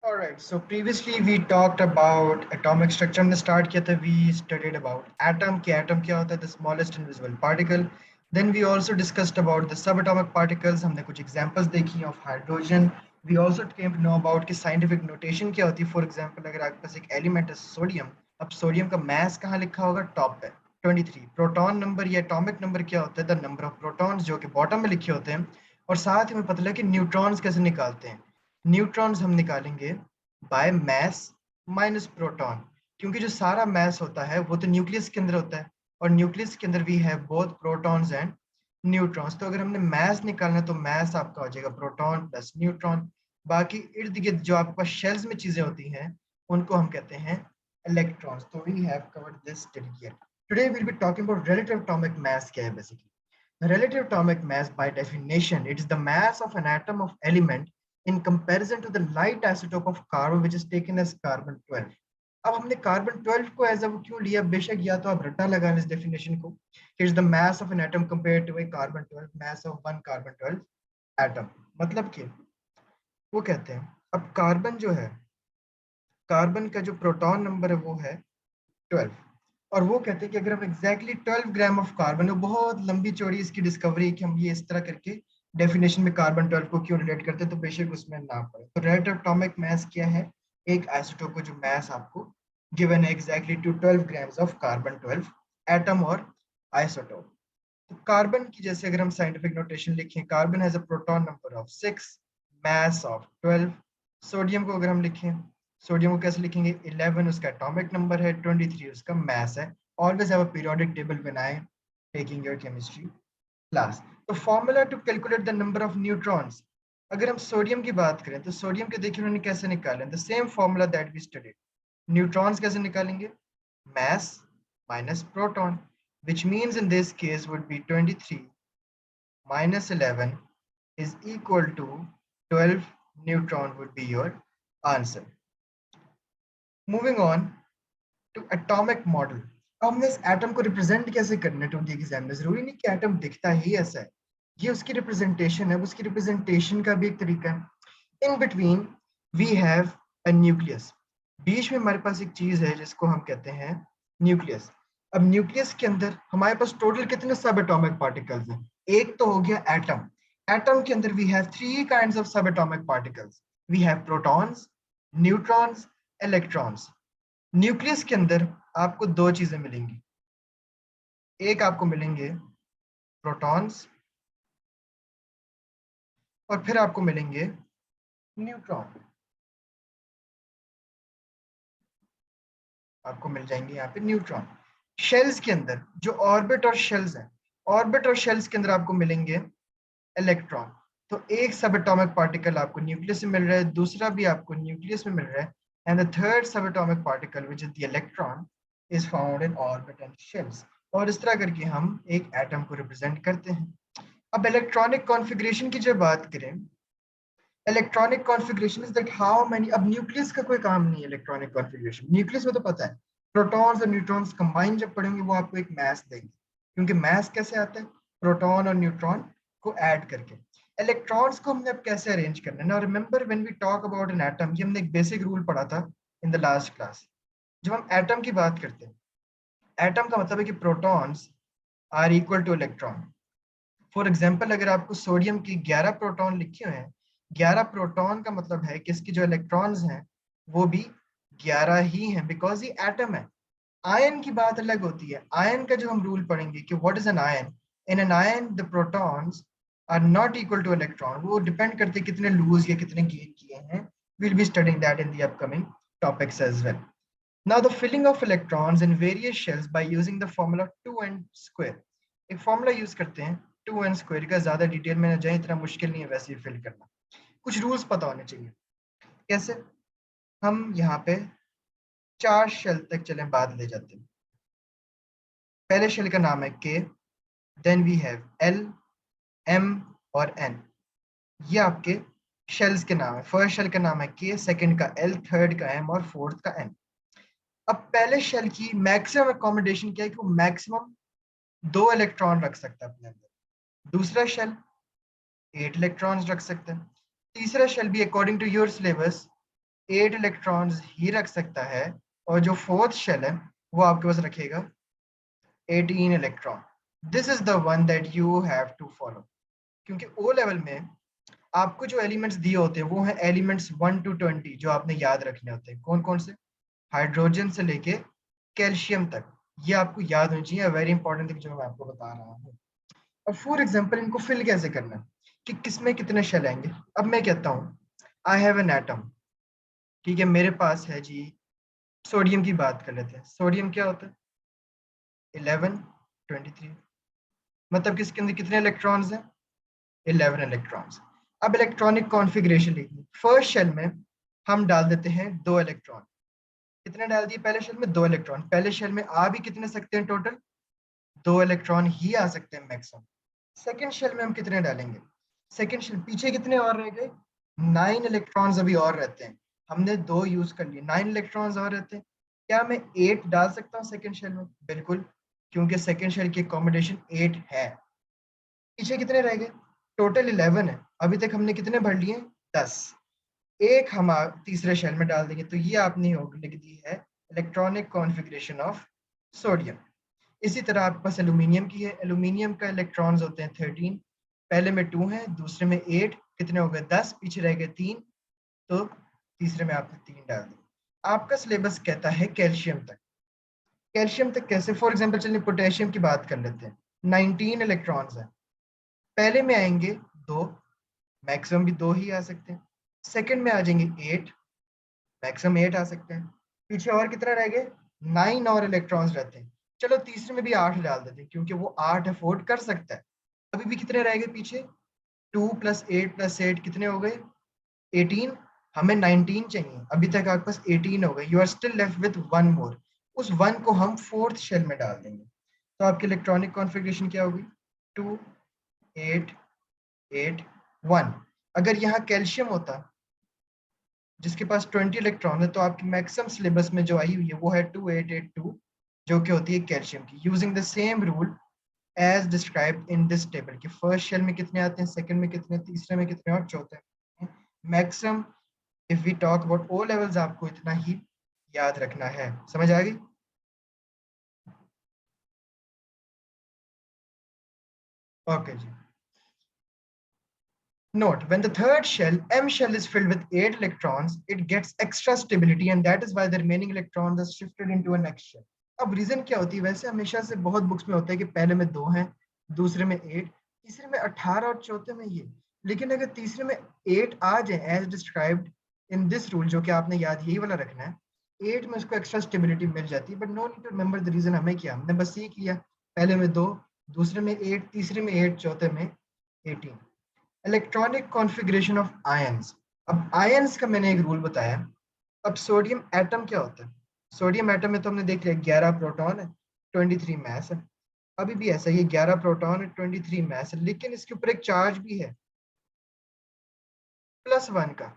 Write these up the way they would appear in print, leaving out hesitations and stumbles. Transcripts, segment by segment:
Alright, so previously we talked about atomic structure. हमने start किया था, we studied about atom क्या होता है, the smallest invisible particle. Then we also discussed about the subatomic particles. हमने कुछ examples देखी of hydrogen. We also came to know about कि scientific notation क्या होती है. For example, अगर आपके पास एक element है sodium, अब sodium का mass कहाँ लिखा होगा? Top पे 23. प्रोटॉन नंबर या एटॉमिक नंबर क्या होता है? द नंबर ऑफ प्रोटॉन्स, जो कि बॉटम में लिखे होते हैं. और साथ ही हमें पता लगा कि न्यूट्रॉन्स कैसे निकालते हैं. न्यूट्रॉन्स हम निकालेंगे बाय मास माइनस प्रोटॉन, क्योंकि जो सारा मास होता है वो तो न्यूक्लियस के अंदर होता है, और न्यूक्लियस के अंदर भी है बोथ प्रोटॉन्स एंड न्यूट्रॉन्स. तो अगर हमने मास निकालना है तो मास आपका हो जाएगा प्रोटॉन प्लस न्यूट्रॉन. बाकी इर्द गिर्द जो आपके पास शेल्स में चीजें होती हैं उनको हम कहते हैं इलेक्ट्रॉन्स. तो we have covered this study here. Today we will be talking about relative atomic mass. क्या है basically relative atomic mass? By definition, it is the mass of an atom of element in comparison to the light isotope of carbon, which is taken as carbon 12. अब हमने carbon 12 को as वो क्यों लिया? बेशक या तो आप रट्टा लगा इस डेफिनेशन को, is the mass of an atom compared to a carbon 12, mass of one carbon 12 atom. मतलब कि वो कहते हैं, अब कार्बन जो है, कार्बन का जो प्रोटॉन नंबर है वो है 12, और वो कहते हैं कि अगर हम एग्जैक्टली 12 ग्राम ऑफ कार्बन, वो बहुत लंबी चौड़ी इसकी डिस्कवरी है कि हम ये इस तरह करके डेफिनेशन में कार्बन 12 को क्यों रिलेट करते हैं, तो बेशक उसमें ना पड़े. तो रिलेटिव एटॉमिक मास क्या है? एक आइसोटोप को जो मास आपको गिवन है exactly to 12 grams of carbon 12 atom और आइसोटोप. तो कार्बन की जैसे अगर हम साइंटिफिक नोटेशन लिखें, carbon has a proton number of 6, mass of 12. Sodium को अगर हम लिखें, सोडियम को कैसे लिखेंगे? 11 उसका एटॉमिक नंबर है, 23 उसका मास है. Always have a periodic table when I taking your chemistry class. तो formula to calculate the number of neutrons, अगर हम सोडियम की बात करें तो सोडियम के देखिए उन्होंने कैसे निकाले, the same formula that we studied. Neutrons कैसे निकालेंगे? mass minus proton, which means in this case would be 23 minus 11 is equal to 12 neutron would be your answer. Moving on to atomic model. अब हमने इस atom को represent कैसे करना है to the exam में? जरूरी नहीं कि एटम दिखता ही ऐसा है, ये उसकी रिप्रेजेंटेशन है. उसकी रिप्रेजेंटेशन का भी एक तरीका है. In between we have a nucleus, बीच में हमारे पास एक चीज है जिसको हम कहते हैं न्यूक्लियस. अब न्यूक्लियस के अंदर हमारे पास टोटल कितने सब एटॉमिक पार्टिकल्स हैं? एक तो हो गया एटम. एटम के अंदर we have three kinds of sub atomic particles. We have protons, neutrons, electrons. Nucleus के अंदर आपको दो चीजें मिलेंगी. एक आपको मिलेंगे प्रोटॉन्स, और फिर आपको मिलेंगे न्यूट्रॉन. आपको मिल जाएंगे यहाँ पे न्यूट्रॉन. शेल्स के अंदर जो ऑर्बिट और शेल्स हैं, ऑर्बिट और शेल्स के अंदर आपको मिलेंगे इलेक्ट्रॉन. तो एक सब एटॉमिक पार्टिकल आपको न्यूक्लियस में मिल रहा है, दूसरा भी आपको न्यूक्लियस में मिल रहा है, एंड द थर्ड सब atomic particle which is the electron is found in orbit and shells. और इस तरह करके हम एक एटम को रिप्रेजेंट करते हैं. अब इलेक्ट्रॉनिक कॉन्फ़िगरेशन की जब बात करें, electronic configuration is that how many. अब न्यूक्लियस का कोई काम नहीं है इलेक्ट्रॉनिक कॉन्फ़िगरेशन. न्यूक्लियस में तो पता है प्रोटॉन्स और न्यूट्रॉन्स कंबाइन जब पढ़ेंगे वो आपको एक मास देंगे, क्योंकि मास कैसे आता है? प्रोटॉन और न्यूट्रॉन को ऐड करके. इलेक्ट्रॉन्स को हमने अब कैसे अरेंज करना है? Now remember when we talk about an atom, ये हमने एक बेसिक रूल पढ़ा था इन द लास्ट क्लास. जब हम एटम की बात करते हैं, एटम का मतलब है कि protons are equal to electron. For example, अगर आपको सोडियम की 11 प्रोटॉन लिखे हुए हैं, 11 प्रोटॉन का मतलब है कि इसके जो इलेक्ट्रॉन्स हैं वो भी 11 ही हैं, बिकॉज ये एटम है. आयन की बात अलग होती है. आयन का जो हम रूल पढ़ेंगे कि what is an ion, in an ion the protons are not equal to electron. वो डिपेंड करते हैं कितने लूज या कितने गेन किए हैं. Will be studying that in the upcoming topics as well. Now the filling of electrons in various shells by using the formula 2n square. एक formula use करते हैं 2n स्क्वायर का, ज्यादा डिटेल में ना जाए, इतना मुश्किल नहीं है वैसे ही फिल करना. कुछ रूल्स पता होने चाहिए. कैसे? हम यहाँ पे 4 शेल तक चलें, बाद ले जाते हैं. पहले शेल का नाम है K, then we have L, M और एन. ये आपके शेल्स के नाम है. फर्स्ट शेल का नाम है के, सेकंड का एल, थर्ड का एम और फोर्थ का एन. अब पहले शेल की मैक्सिमम अकोमोडेशन क्या है कि वो मैक्सिमम 2 इलेक्ट्रॉन रख सकता है अपने अंदर. दूसरा शेल 8 इलेक्ट्रॉन्स रख सकते हैं. तीसरा शेल भी according to your syllabus 8 electrons ही रख सकता है, और जो फोर्थ शेल है वो आपके पास रखेगा 18 electron. This is the one that you have to follow, क्योंकि ओ लेवल में आपको जो एलिमेंट्स दिए होते हैं वो हैं एलिमेंट्स 1 to 20 जो आपने याद रखने होते हैं। कौन कौन से? हाइड्रोजन से लेके कैल्शियम तक, ये आपको याद होनी चाहिए। वेरी इंपॉर्टेंट थिंग जो मैं आपको बता रहा हूँ। अब फॉर एग्जाम्पल इनको फिल कैसे करना है कि किसमें कितने शेल आएंगे। अब मैं कहता हूँ आई हैव एन एटम, ठीक है, मेरे पास है जी, सोडियम की बात कर लेते हैं। सोडियम क्या होता है? 11 23, मतलब कि इसके अंदर कितने इलेक्ट्रॉन्स हैं? 11 इलेक्ट्रॉन्स। अब इलेक्ट्रॉनिक कॉन्फ़िगरेशन लिखनी, फर्स्ट शेल में हम डाल देते हैं 2 इलेक्ट्रॉन। कितने डाल दिए पहले शेल में? 2 इलेक्ट्रॉन। पहले शेल में आ भी कितने सकते हैं टोटल? 2 इलेक्ट्रॉन ही आ सकते हैं मैक्सिमम। सेकेंड शेल में हम कितने डालेंगे? सेकेंड शेल पीछे कितने और रह गए? 9 इलेक्ट्रॉन्स अभी और रहते हैं। हमने 2 यूज कर लिए, 9 इलेक्ट्रॉन्स और रहते हैं। क्या मैं 8 डाल सकता हूँ सेकेंड शेल में? बिल्कुल, क्योंकि सेकेंड शेल की कॉम्बिनेशन 8 है। पीछे कितने रह गए? टोटल 11 है। अभी तक हमने कितने भर लिए? 10। एक हम तीसरे शेल में डाल देंगे, तो ये आपने लिख दी है इलेक्ट्रॉनिक कॉन्फ़िगरेशन ऑफ सोडियम। इसी तरह आपके पास एल्यूमिनियम की है। एल्यूमिनियम का इलेक्ट्रॉन्स होते हैं 13, पहले में 2 हैं, दूसरे में 8, कितने हो गए? 10, पीछे रह गए 3, तो तीसरे में आपने 3 डाल दिए। आपका सिलेबस कहता है कैल्शियम तक। कैल्शियम तक कैसे? फॉर एग्जाम्पल चलिए पोटेशियम की बात कर लेते हैं। 19 इलेक्ट्रॉन्स हैं, पहले में आएंगे 2, मैक्सिमम भी 2 ही आ सकते हैं। सेकंड में आ जाएंगे 8, मैक्सिमम 8 आ सकते हैं। पीछे और कितना रह गए? 9 और इलेक्ट्रॉन्स रहते हैं। चलो तीसरे में भी 8 डाल देते हैं, क्योंकि वो 8 अफोर्ड कर सकता है। अभी भी कितने रह गए पीछे? 2 + 8 + 8 कितने हो गए? 18। हमें 19 चाहिए, अभी तक आपके पास 18 हो गए। You are still left with 1 more. उस 1 को हम फोर्थ शेल में डाल देंगे, तो आपकी इलेक्ट्रॉनिक कॉन्फ़िगरेशन क्या होगी? 2 8 8 1। अगर यहाँ कैल्शियम होता जिसके पास 20 इलेक्ट्रॉन है, तो आपकी मैक्सिमम सिलेबस में जो आई हुई है वो है 2882, जो कि होती है कैल्शियम की। Using the same rule as described in this table, कि फर्स्ट शेल में कितने आते हैं, सेकंड में कितने, तीसरे में कितने और चौथे में। Maximum if we talk about O levels, आपको इतना ही याद रखना है। समझ आ गई? ओके जी। Note, when the third shell, M shell, is filled with 8 electrons, it gets extra stability, and that is why the remaining electrons are shifted into a next shell. अब रीजन क्या होती है? वैसे हमेशा से बहुत बुक्स में होता है कि पहले में 2 हैं, दूसरे में 8, तीसरे में 18 और चौथे में ये। लेकिन अगर तीसरे में 8 आ जाए as described in this rule, जो कि आपने याद यही वाला रखना है, 8 में उसको एक्स्ट्रा स्टेबिलिटी मिल जाती है। But no need to remember the reason. हमें क्या, हमने बस ये किया, पहले में 2, दूसरे में 8, तीसरे में 8, चौथे में 18। Electronic configuration of ions. अब आयंस का मैंने एक रूल बताया। अब सोडियम एटम क्या होता है? सोडियम एटम में तो हमने देख लिया 11 प्रोटॉन है, 23 मास है। अभी भी ऐसा, ये 11 प्रोटॉन है, 23 मास है, लेकिन इसके ऊपर एक चार्ज भी है +1 का।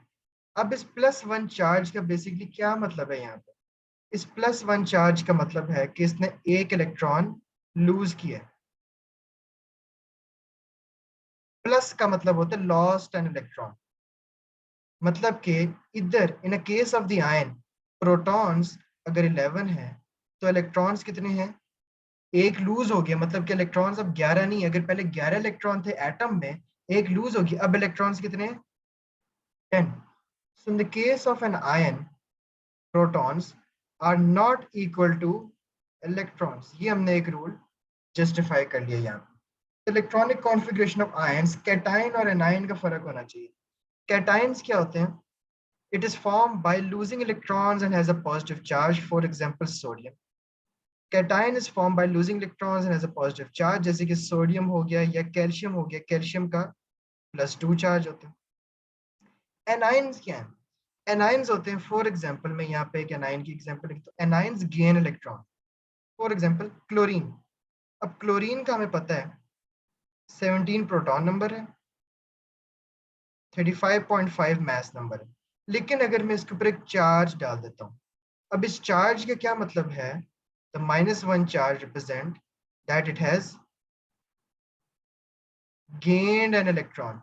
अब इस +1 चार्ज का बेसिकली क्या मतलब है यहाँ पे? इस +1 चार्ज का मतलब है कि इसने एक इलेक्ट्रॉन लूज किया है। प्लस का मतलब होता है लॉस्ट एन इलेक्ट्रॉन, मतलब कि इधर in a case of the ion, protons अगर 11 है तो इलेक्ट्रॉन्स कितने हैं? एक लूज हो गया, मतलब कि इलेक्ट्रॉन्स अब 11 नहीं। अगर पहले 11 इलेक्ट्रॉन थे एटम में, एक लूज हो गया, अब इलेक्ट्रॉन्स कितने हैं? 10। So in the case of an ion, protons are not equal to electrons. ये हमने एक रूल जस्टिफाई कर लिया यहाँ। Electronic configuration of ions, cation और एनायन का फर्क होना चाहिए। कैटायंस क्या होते हैं? It is formed by losing electrons and has a positive charge. For example, sodium. Cation is formed by losing electrons and has a positive charge. जैसे कि सोडियम हो गया या कैल्शियम हो गया, कैल्शियम का +2 चार्ज होता है। एनाइंस क्या है? एनाइंस होते हैं, फॉर एग्जाम्पल मैं यहाँ पे एक एनाइन की एग्जाम्पल लिखता हूँ। Anions gain electron. For example chlorine. अब क्लोरीन का हमें पता है 17 प्रोटॉन नंबर है, 35.5 मास नंबर है। लेकिन अगर मैं इसके ऊपर एक चार्ज डाल देता हूँ, अब इस चार्ज का क्या मतलब है? The -1 charge represent that it has gained an electron.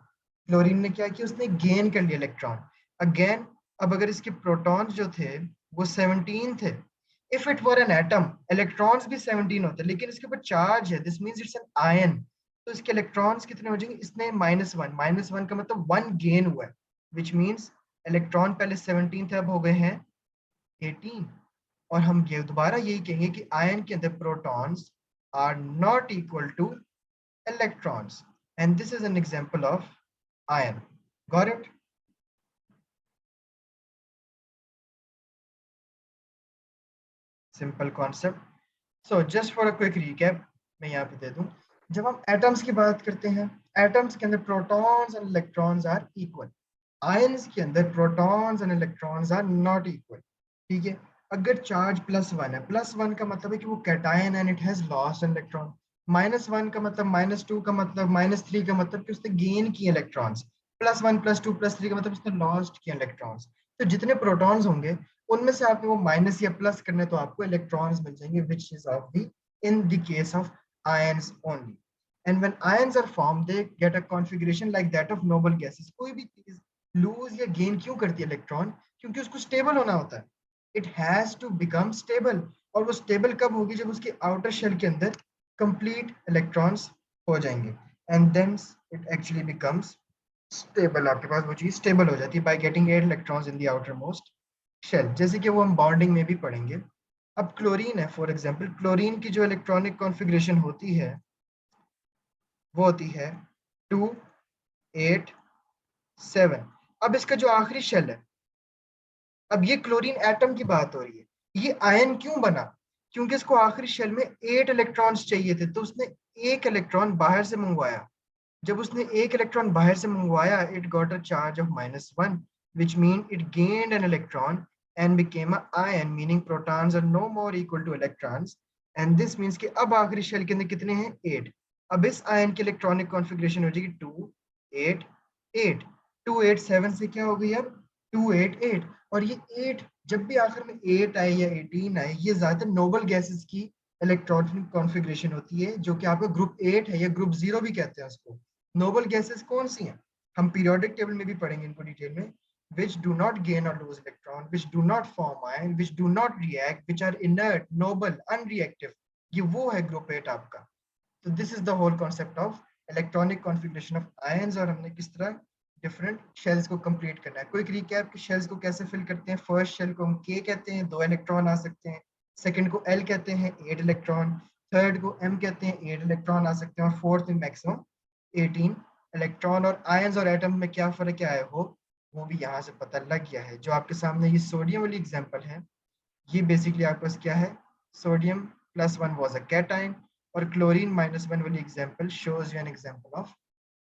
Chlorine ने क्या किया? उसने गेन कर लिया इलेक्ट्रॉन। अगेन अब अगर इसके प्रोटॉन्स जो थे वो 17 थे, if it were an atom electrons भी 17 होते, लेकिन इसके ऊपर चार्ज है, this means it's an ion, तो इसके इलेक्ट्रॉन्स कितने हो जाएंगे, इसने -1 का मतलब 1 गेन हुआ है, विच मींस इलेक्ट्रॉन पहले 17 थे, अब हो गए हैं 18। और हम ये दोबारा यही कहेंगे कि आयन के अंदर protons are not equal to electrons, and this is an example of ion. Got it? Simple concept. So just for a quick recap मैं यहाँ पे दे दूं, जब हम एटम्स की बात करते हैं, एटम्स के अंदर protons and electrons are equal, ions के अंदर protons and electrons are not equal. ठीक है, अगर चार्ज +1 है, +1 का मतलब है कि वो cation and it has lost an electron, -1 का मतलब, -2 का मतलब, -3 का मतलब कि उसने गेन किए इलेक्ट्रॉन्स, +1 +2 +3 का मतलब उसने लॉस्ट किए इलेक्ट्रॉन्स। तो जितने प्रोटॉन्स होंगे उनमें से आपको वो माइनस या प्लस करने, तो आपको इलेक्ट्रॉन्स मिल जाएंगे, which is of the in the case of ions only. And when ions are formed, they get a configuration like that of noble gases. कोई भी चीज लूज या गेन क्यों करती है इलेक्ट्रॉन? क्योंकि उसको स्टेबल होना होता है, it has to become stable. और वो स्टेबल कब होगी? जब उसके आउटर शेल के अंदर कंप्लीट इलेक्ट्रॉन्स हो जाएंगे, and then it actually becomes stable. आपके पास वो चीज स्टेबल हो जाती है by getting 8 electrons in the outermost shell, जैसे कि वो हम बॉन्डिंग में भी पढ़ेंगे। अब क्लोरीन है, फॉर एग्जांपल, क्लोरीन की जो इलेक्ट्रॉनिक कॉन्फ़िगरेशन होती है वो होती है 2 8 7। अब इसका जो आखिरी शेल है, अब ये क्लोरीन एटम की बात हो रही है, ये आयन क्यों बना? क्योंकि इसको आखिरी शेल में 8 इलेक्ट्रॉन्स चाहिए थे, तो उसने एक इलेक्ट्रॉन बाहर से मंगवाया। जब उसने एक इलेक्ट्रॉन बाहर से मंगवाया, it got a charge of -1, which mean it gained an electron and became an ion, meaning protons are no more equal to electrons, and this means कि अब आखिरी शेल के अंदर कितने हैं? 8। अब इस आयन की इलेक्ट्रॉनिक कॉन्फ़िगरेशन हो जाएगी 2 8 8। 2 8 7 से क्या हो गई अब? 2 8 8। और ये 8 जब भी आखिर में 8 आए या 18 आए, ये ज्यादातर नोबल गैसेस की इलेक्ट्रॉनिक कॉन्फ़िगरेशन होती है, जो कि आपका ग्रुप 8 है या ग्रुप 0 भी कहते हैं उसको। नोबल गैसेस कौन सी हैं? हम पीरियोडिक टेबल में भी पढ़ेंगे इनको डिटेल में। which do not gain or lose electron, which do not form ion, which do not react, which are inert, noble, unreactive, ये वो है ग्रुप 8 आपका। तो this is the whole concept of electronic configuration of ions, और हमने किस तरह different shells को कंप्लीट करना है। क्विक रिकैप कि शेल्स को कैसे फिल करते हैं। फर्स्ट शेल को हम के कहते हैं, 2 इलेक्ट्रॉन आ सकते हैं। सेकंड को एल कहते हैं, 8 इलेक्ट्रॉन। थर्ड को एम कहते हैं, 8 इलेक्ट्रॉन आ सकते हैं। और फोर्थ में मैक्सिमम 18 इलेक्ट्रॉन। और आयंस और एटम में क्या फर्क है हो, वो भी यहाँ से पता लग गया है। जो आपके सामने ये सोडियम वाली एग्जांपल है, ये बेसिकली आपके पास क्या है? सोडियम +1 वाज अ कैटायन, और क्लोरीन -1 वाली example shows you N example of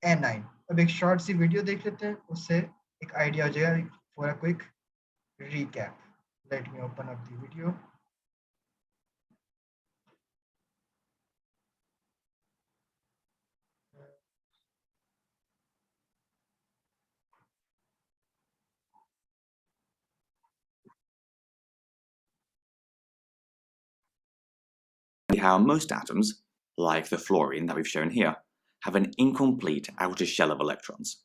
anion. अब एक शॉर्ट सी वीडियो देख लेते हैं, उससे एक आइडिया हो जाएगा for a quick recap. Let me open up the video. How most atoms, like the fluorine that we've shown here, have an incomplete outer shell of electrons.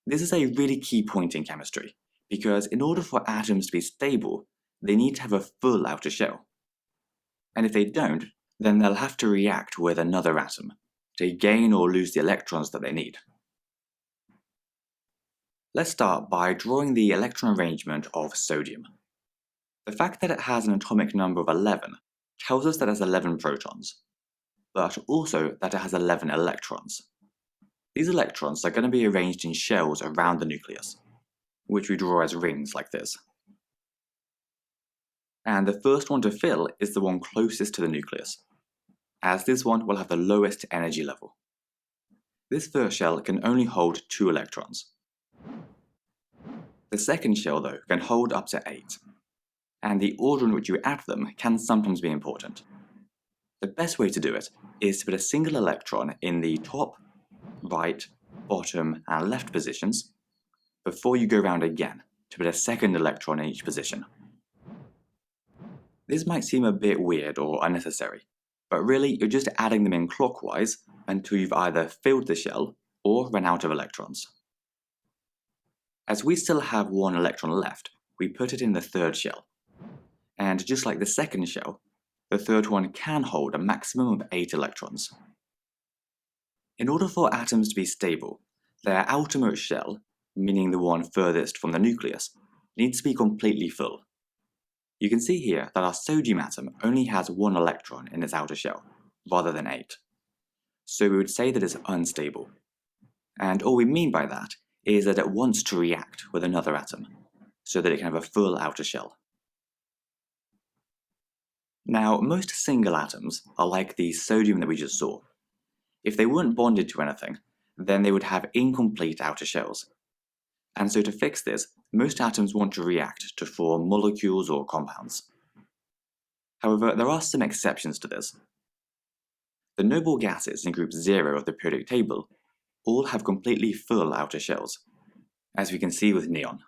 This is a really key point in chemistry, because in order for atoms to be stable, they need to have a full outer shell. And if they don't, then they'll have to react with another atom to gain or lose the electrons that they need. Let's start by drawing the electron arrangement of sodium. The fact that it has an atomic number of 11 tells us that it has 11 protons, but also that it has 11 electrons. These electrons are going to be arranged in shells around the nucleus, which we draw as rings like this. And the first one to fill is the one closest to the nucleus, as this one will have the lowest energy level. This first shell can only hold 2 electrons. The second shell, though, can hold up to 8, and the order in which you add them can sometimes be important. The best way to do it is to put a single electron in the top, right, bottom, and left positions before you go round again to put a second electron in each position. This might seem a bit weird or unnecessary, but really you're just adding them in clockwise until you've either filled the shell or run out of electrons. As we still have one electron left, we put it in the third shell. And just like the second shell, the third one can hold a maximum of 8 electrons. In order for atoms to be stable, their outermost shell, meaning the one furthest from the nucleus, needs to be completely full. You can see here that our sodium atom only has 1 electron in its outer shell, rather than 8. So we would say that it's unstable. And all we mean by that is that it wants to react with another atom, so that it can have a full outer shell. Now, most single atoms are like the sodium that we just saw. If they weren't bonded to anything, then they would have incomplete outer shells. And so to fix this, most atoms want to react to form molecules or compounds. However, there are some exceptions to this. The noble gases in group 0 of the periodic table all have completely full outer shells, as we can see with neon.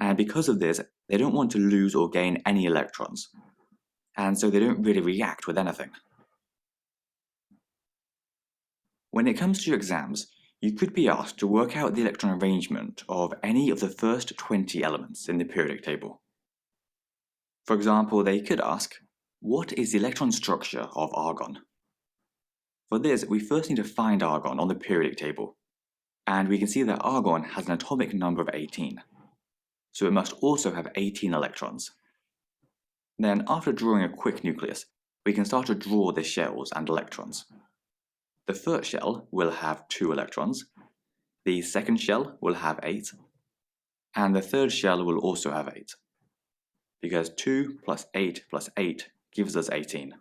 And because of this, they don't want to lose or gain any electrons, and so they don't really react with anything. When it comes to your exams, you could be asked to work out the electron arrangement of any of the first 20 elements in the periodic table. For example, they could ask, what is the electron structure of argon? For this, we first need to find argon on the periodic table, and we can see that argon has an atomic number of 18, so it must also have 18 electrons. Then, after drawing a quick nucleus, we can start to draw the shells and electrons. The first shell will have 2 electrons, the second shell will have 8, and the third shell will also have 8, because 2 plus 8 plus 8 gives us 18.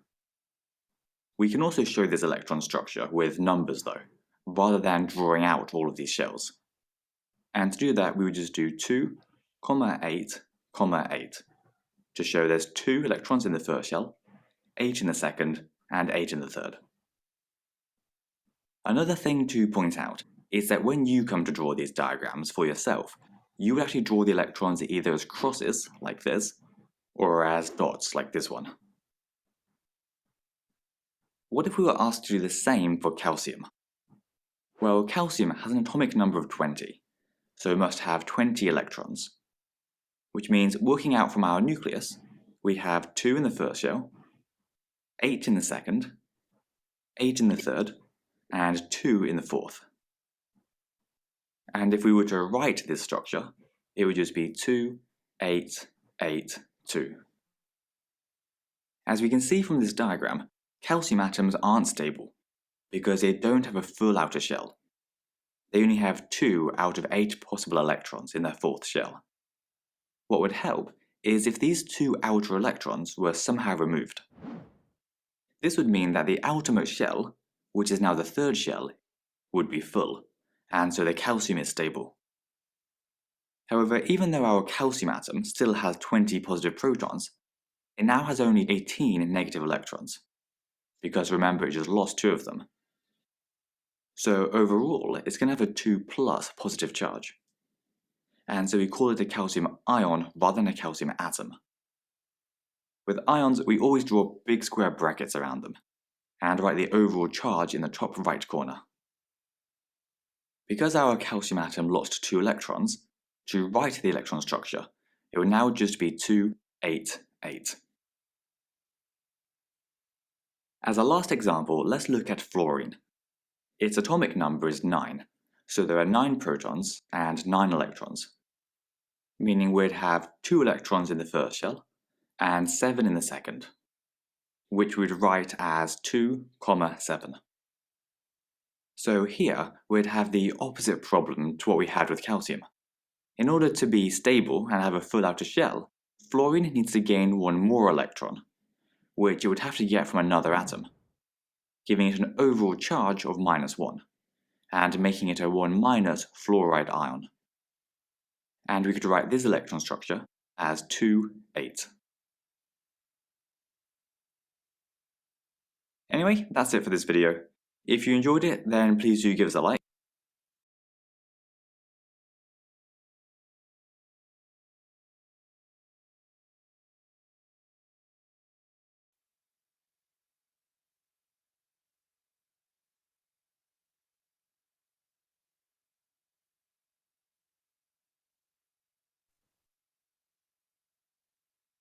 We can also show this electron structure with numbers though, rather than drawing out all of these shells. And to do that, we would just do 2, 8, 8, to show there's 2 electrons in the first shell, 8 in the second, and 8 in the third. Another thing to point out is that when you come to draw these diagrams for yourself, you would actually draw the electrons either as crosses, like this, or as dots, like this one. What if we were asked to do the same for calcium? Well, calcium has an atomic number of 20, so it must have 20 electrons, which means working out from our nucleus, we have 2 in the first shell, 8 in the second, 8 in the third, and 2 in the fourth. And if we were to write this structure, it would just be 2, 8, 8, 2. As we can see from this diagram, calcium atoms aren't stable, because they don't have a full outer shell. They only have 2 out of 8 possible electrons in their fourth shell. What would help is if these 2 outer electrons were somehow removed. This would mean that the outermost shell, which is now the third shell, would be full, and so the calcium is stable. However, even though our calcium atom still has 20 positive protons, it now has only 18 negative electrons, because remember it just lost 2 of them. So overall, it's going to have a 2 plus positive charge. And so we call it a calcium ion rather than a calcium atom. With ions, we always draw big square brackets around them, and write the overall charge in the top right corner. Because our calcium atom lost 2 electrons, to write the electron structure, it would now just be 2, 8, 8. As a last example, let's look at fluorine. Its atomic number is 9, so there are 9 protons and 9 electrons, meaning we'd have 2 electrons in the first shell and 7 in the second, which we'd write as 2, 7. So here we'd have the opposite problem to what we had with calcium. In order to be stable and have a full outer shell, fluorine needs to gain 1 more electron, which it would have to get from another atom, giving it an overall charge of -1, and making it a 1- fluoride ion. And we could write this electron structure as 2, 8. Anyway, that's it for this video. If you enjoyed it, then please do give us a like.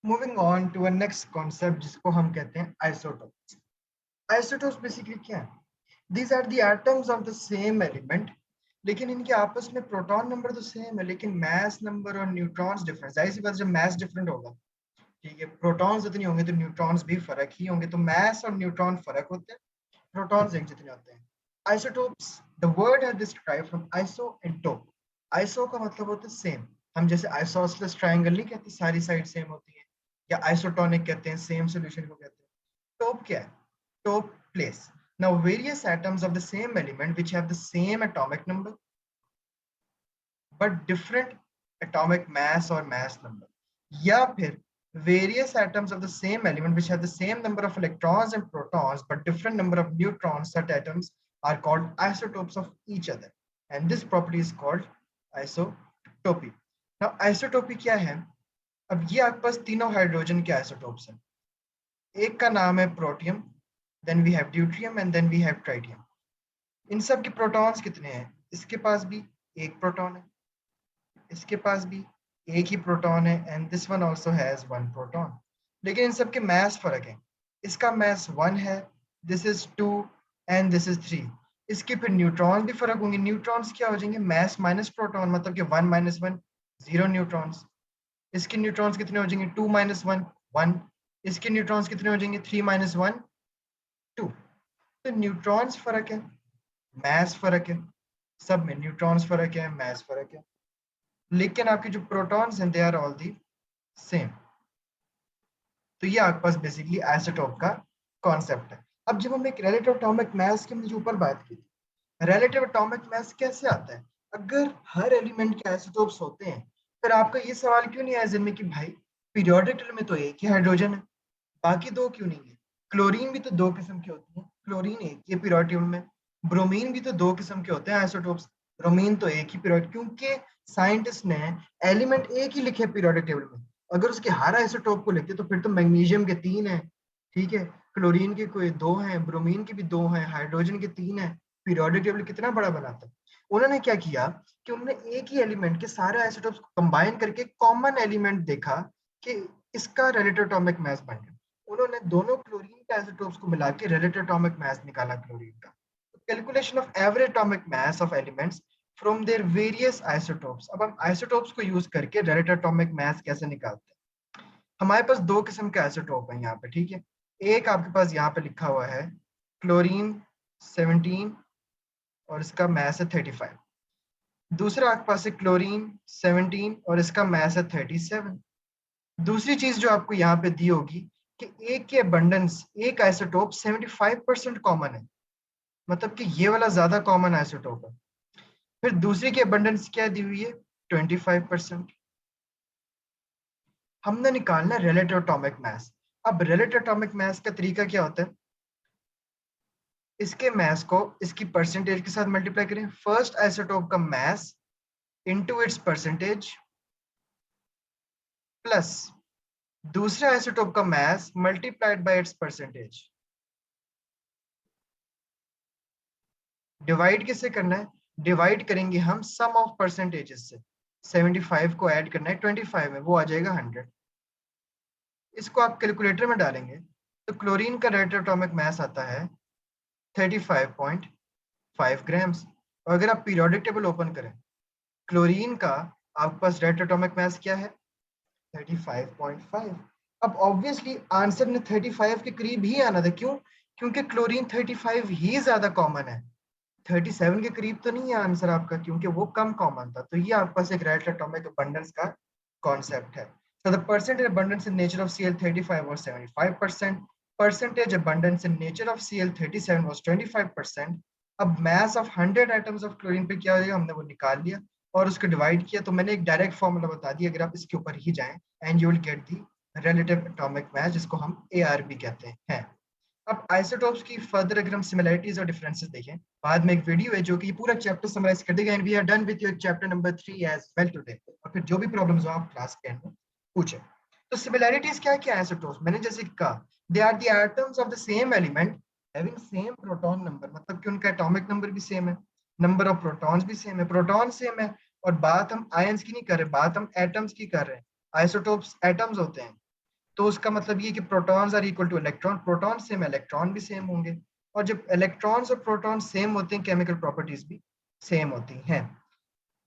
Moving on to a next concept जिसको हम कहते हैं isotopes. Isotopes basically क्या है? These are the atoms of the same element, लेकिन इनके आपस में प्रोटॉन नंबर तो सेम है लेकिन मास नंबर और न्यूट्रॉन्स डिफरेंस। जाहिर सी बात, जब मास डिफरेंट होगा, ठीक है, प्रोटॉन्स जितने होंगे तो न्यूट्रॉन्स भी फर्क ही होंगे, तो मास और न्यूट्रॉन फर्क होते हैं, प्रोटॉन्स एक जितने होते हैं। आइसोटोप्स, द वर्ड है डिस्क्राइब फ्रॉम आइसो एंड टोप। आइसो का मतलब होता है सेम, हम जैसे आइसोसेलेस ट्रायंगल नहीं कहते सारी साइड सेम होती है, या आइसोटोनिक कहते हैं सेम सॉल्यूशन को कहते हैं। टोप क्या है? Top place. Now various atoms of the same element which have the same atomic number but different atomic mass or mass number, या फिर various atoms of the same element which have the same number of electrons and protons but different number of neutrons, such atoms are called isotopes of each other, and this property is called isotopy. Now isotopy क्या है? अब ये आपके पास तीनों hydrogen के isotopes हैं। एक का नाम है protium, then we have deuterium and then we have tritium. इन सब के प्रोटॉन्स कितने हैं? इसके पास भी एक प्रोटॉन है, इसके पास भी एक ही प्रोटॉन है, and this one also has one proton. लेकिन इन सब के मास फर्क है। इसका मास 1 है, this is 2 and this is 3। इसके फिर न्यूट्रॉन भी फर्क होंगे। न्यूट्रॉन्स क्या हो जाएंगे? मास माइनस प्रोटॉन, मतलब कि 1 माइनस 1 0 न्यूट्रॉन्स। इसके न्यूट्रॉन्स कितने हो जाएंगे? 2 माइनस 1 1। इसके न्यूट्रॉन्स कितने हो जाएंगे? 3 माइनस 1 2। तो न्यूट्रॉन्स फर्क है, मास फर्क है, सब में न्यूट्रॉन्स फर्क है, मास फर्क है, लेकिन आपके जो प्रोटॉन्स हैं they are all the same. तो ये आपके पास बेसिकली आइसोटोप का कॉन्सेप्ट है। अब जब हम एक रिलेटिव एटॉमिक मास की जो ऊपर बात की थी, रिलेटिव एटॉमिक मास कैसे आता है? अगर हर एलिमेंट के आइसोटोप्स होते हैं, फिर आपका ये सवाल क्यों नहीं आया जिन में कि भाई पीरियोडिक टेबल में तो एक ही हाइड्रोजन है, बाकी दो क्यों नहीं है? क्लोरीन भी तो दो किस्म की होती है, क्लोरीन एक ही पीरियोडिक टेबल में। ब्रोमीन भी तो दो किस्म के होते हैं आइसोटोप्स, ब्रोमीन तो एक ही पीरियोडिक, क्योंकि साइंटिस्ट ने एलिमेंट एक ही लिखे पीरियोडिक टेबल में। अगर उसके हर आइसोटोप को लिखते तो फिर तो मैग्नीशियम के 3 हैं, ठीक है, क्लोरीन के कोई 2 हैं, ब्रोमीन के भी 2 हैं, हाइड्रोजन के 3 हैं। पीरियोडिक टेबल कितना बड़ा बनाता। उन्होंने क्या किया कि उन्होंने एक ही एलिमेंट के सारे आइसोटोप्स को कंबाइन करके कॉमन एलिमेंट देखा कि इसका रिलेटिव एटॉमिक मास बन गया। उन्होंने दोनों क्लोरीन के आइसोटोप्स को मिला के रिलेटिव एटॉमिक मास निकाला क्लोरीन का। Calculation of average atomic mass of elements from their various isotopes. अब हम आइसोटोप्स को यूज करके रिलेटिव एटॉमिक मास कैसे निकालते हैं? हमारे पास दो किस्म के आइसोटोप हैं यहाँ पे, ठीक है। एक आपके पास यहाँ पे लिखा हुआ है क्लोरीन 17 और इसका मास है 35। दूसरा आपके पास है क्लोरीन 17 और इसका मास है 37। दूसरी चीज जो आपको यहाँ पे दी होगी कि एक के अबंडेंस, एक आइसोटोप 75% कॉमन है, मतलब कि ये वाला ज्यादा कॉमन आइसोटोप है। फिर दूसरी की अबंडेंस क्या दी हुई है? 25%। हमने निकालना है रिलेटिव एटॉमिक मास। अब रिलेटिव एटॉमिक मास का तरीका क्या होता है? इसके मास को इसकी परसेंटेज के साथ मल्टीप्लाई करें। फर्स्ट आइसोटोप का mass into its percentage plus दूसरे आइसोटोप का mass multiplied by it's percentage. Divide किससे करना है? डिवाइड करेंगे हम सम ऑफ परसेंटेजेस से। 75 को ऐड करना है 25 में, वो आ जाएगा 100। इसको आप कैलकुलेटर में डालेंगे तो क्लोरीन का रिलेटिव एटॉमिक मास आता है 35.5 ग्राम्स। और अगर आप पीरियोडिक टेबल ओपन करें, क्लोरीन का आपके पास रिलेटिव एटॉमिक मास क्या है? 35.5। अब ऑब्वियसली आंसर ने 35 के करीब ही आना था। क्यों? क्योंकि क्लोरीन 35 ही ज्यादा कॉमन है, 37 के करीब तो नहीं है आंसर आपका, क्योंकि वो कम कॉमन था। तो ये आपके पास एक रिलेटिव एटॉमिक अबंडेंस का कॉन्सेप्ट है। So the percentage abundance in nature of Cl35 was 75%. Percentage abundance in nature of Cl37 was 25%. अब mass of 100 atoms of chlorine पे क्या हो जाएगा? हमने वो निकाल लिया और उसको डिवाइड किया, तो मैंने एक डायरेक्ट फॉर्मूला बता दिया, अगर आप इसके ऊपर ही जाएं and you will get the relative atomic मास, जिसको हम ARB कहते हैं। अब आइसोटोप्स की फर्दर अगर हम सिमिलरिटीज और डिफरेंसेस देखें, बाद में एक वीडियो है जो कि पूरा चैप्टर समराइज कर देगा, and we are done with your chapter number 3 as well today. और फिर जो भी प्रॉब्लम्स हो आप क्लास के एंड में पूछे। तो सिमिलरिटीज क्या क्या है आइसोटोप्स? मैंने जैसे कहा, they are the atoms of the same element having same proton number, मतलब कि उनका एटॉमिक नंबर भी सेम है, नंबर ऑफ प्रोटॉन्स भी सेम है, प्रोटॉन सेम है। और बात हम आयंस की नहीं कर रहे, बात हम एटम्स की कर रहे हैं। आइसोटोप्स एटम्स होते हैं, तो उसका मतलब ये कि protons are equal to electron, proton same electron भी सेम होंगे, और जब इलेक्ट्रॉन्स और प्रोटॉन सेम होते हैं केमिकल प्रॉपर्टीज भी सेम होती हैं।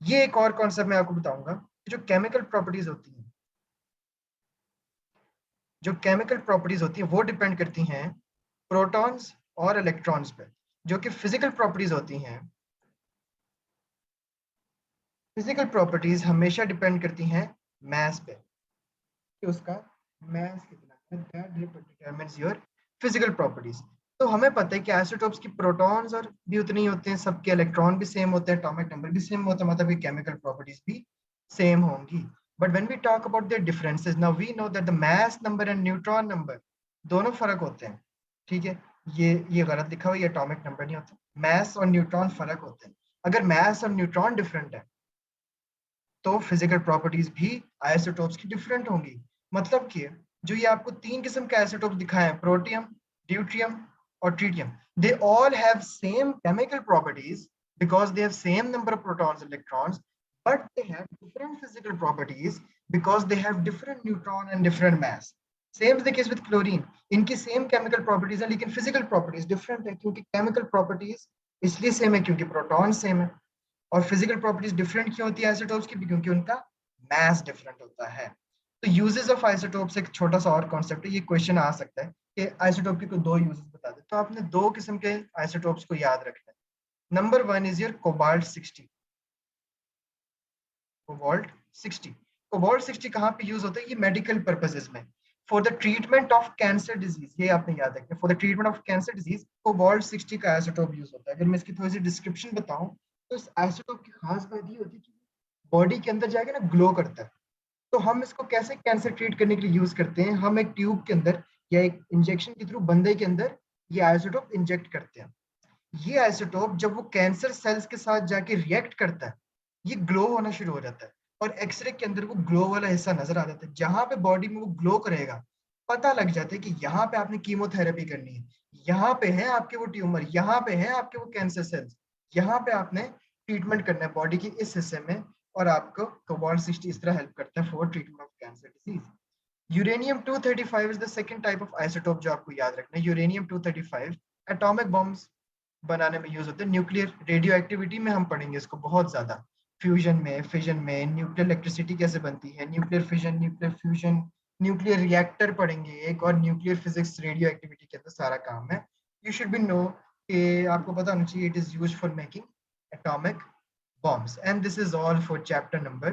ये एक और कॉन्सेप्ट मैं आपको बताऊंगा, जो केमिकल प्रॉपर्टीज होती हैं, जो केमिकल प्रॉपर्टीज होती हैं वो डिपेंड करती हैं प्रोटॉन्स और इलेक्ट्रॉन्स पे। जो कि फिजिकल प्रॉपर्टीज होती हैं, फिजिकल प्रॉपर्टीज हमेशा डिपेंड करती हैं मास पे, कि उसका मास कितना है, that determines your physical properties. तो हमें पता है कि आइसोटोप्स की प्रोटॉन्स और भी उतने ही होते हैं, सबके इलेक्ट्रॉन भी सेम होते हैं, एटॉमिक नंबर भी सेम होता है, मतलब कि केमिकल प्रॉपर्टीज भी सेम होंगी। But when we talk about their differences, now we know that the mass number and neutron number दोनों फर्क होते हैं। ठीक है, ये गलत लिखा हुआ, ये एटॉमिक नंबर नहीं होता, मास और न्यूट्रॉन फर्क होते हैं। अगर मास और न्यूट्रॉन डिफरेंट है तो फिजिकल प्रॉपर्टीज भी आइसोटोप्स की डिफरेंट होंगी। मतलब कि जो ये आपको तीन किस्म के आइसोटोप दिखाए हैं, प्रोटियम, ड्यूट्रियम और tritium, they all have same chemical properties because they have same number of protons and electrons, but they have different physical properties because they have different neutron and different mass. Same is the case with chlorine. इनकी same chemical properties है लेकिन physical properties different है, क्योंकि chemical properties इसलिए same है क्योंकि proton same है, और फिजिकल प्रॉपर्टीज डिफरेंट क्यों होती है आइसोटोप्स की, क्योंकि उनका मास डिफरेंट होता है। तो यूजेस ऑफ आइसोटोप्स एक छोटा सा और कॉन्सेप्ट है, ये क्वेश्चन आ सकता है कि आइसोटोप के कोई दो यूजेस बता दे, तो आपने दो किस्म के आइसोटोप्स को याद रखना है। Number one is your cobalt 60। Cobalt 60, cobalt 60 कहाँ पे यूज होता है, ये मेडिकल पर्पसेस में, for the treatment of cancer disease, ये आपने याद रखना, for the treatment of cancer disease cobalt 60 का आइसोटोप यूज होता है। अगर मैं इसकी थोड़ी सी डिस्क्रिप्शन बताऊं, तो इस आइसोटोप की खास बात ये होती है कि बॉडी के अंदर जाके ना ग्लो करता है। तो हम इसको कैसे कैंसर ट्रीट करने के लिए यूज करते हैं, हम एक ट्यूब के अंदर या एक इंजेक्शन के थ्रू बंदे के अंदर ये आइसोटोप इंजेक्ट करते हैं। ये आइसोटोप जब वो कैंसर सेल्स के साथ जाके रिएक्ट करता है, ये ग्लो होना शुरू हो जाता है, और एक्सरे के अंदर वो ग्लो वाला हिस्सा नजर आ जाता है, जहां पे बॉडी में वो ग्लो करेगा पता लग जाता है कि यहाँ पे आपने कीमोथेरेपी करनी है, यहाँ पे है आपके वो ट्यूमर, यहाँ पे है आपके वो कैंसर सेल्स, यहाँ पे आपने ट्रीटमेंट करना है बॉडी के इस हिस्से में, और आपको कोबाल्ट 60 इस तरह हेल्प करता है for treatment of cancer disease. Uranium 235 is the second type of isotope जो आपको याद रखना है। यूरेनियम 235 एटॉमिक बॉम्ब्स बनाने में यूज होते हैं, न्यूक्लियर रेडियो एक्टिविटी में हम पढ़ेंगे इसको बहुत ज्यादा, फ्यूजन में, फिजन में, न्यूक्लियर इलेक्ट्रिसिटी कैसे बनती है, nuclear fission, nuclear fusion, nuclear reactor पढ़ेंगे एक, और न्यूक्लियर फिजिक्स रेडियो एक्टिविटी के अंदर सारा काम है। यू शुड बी नो कि आपको पता होना चाहिए it is used for making atomic bombs, and this is all for chapter number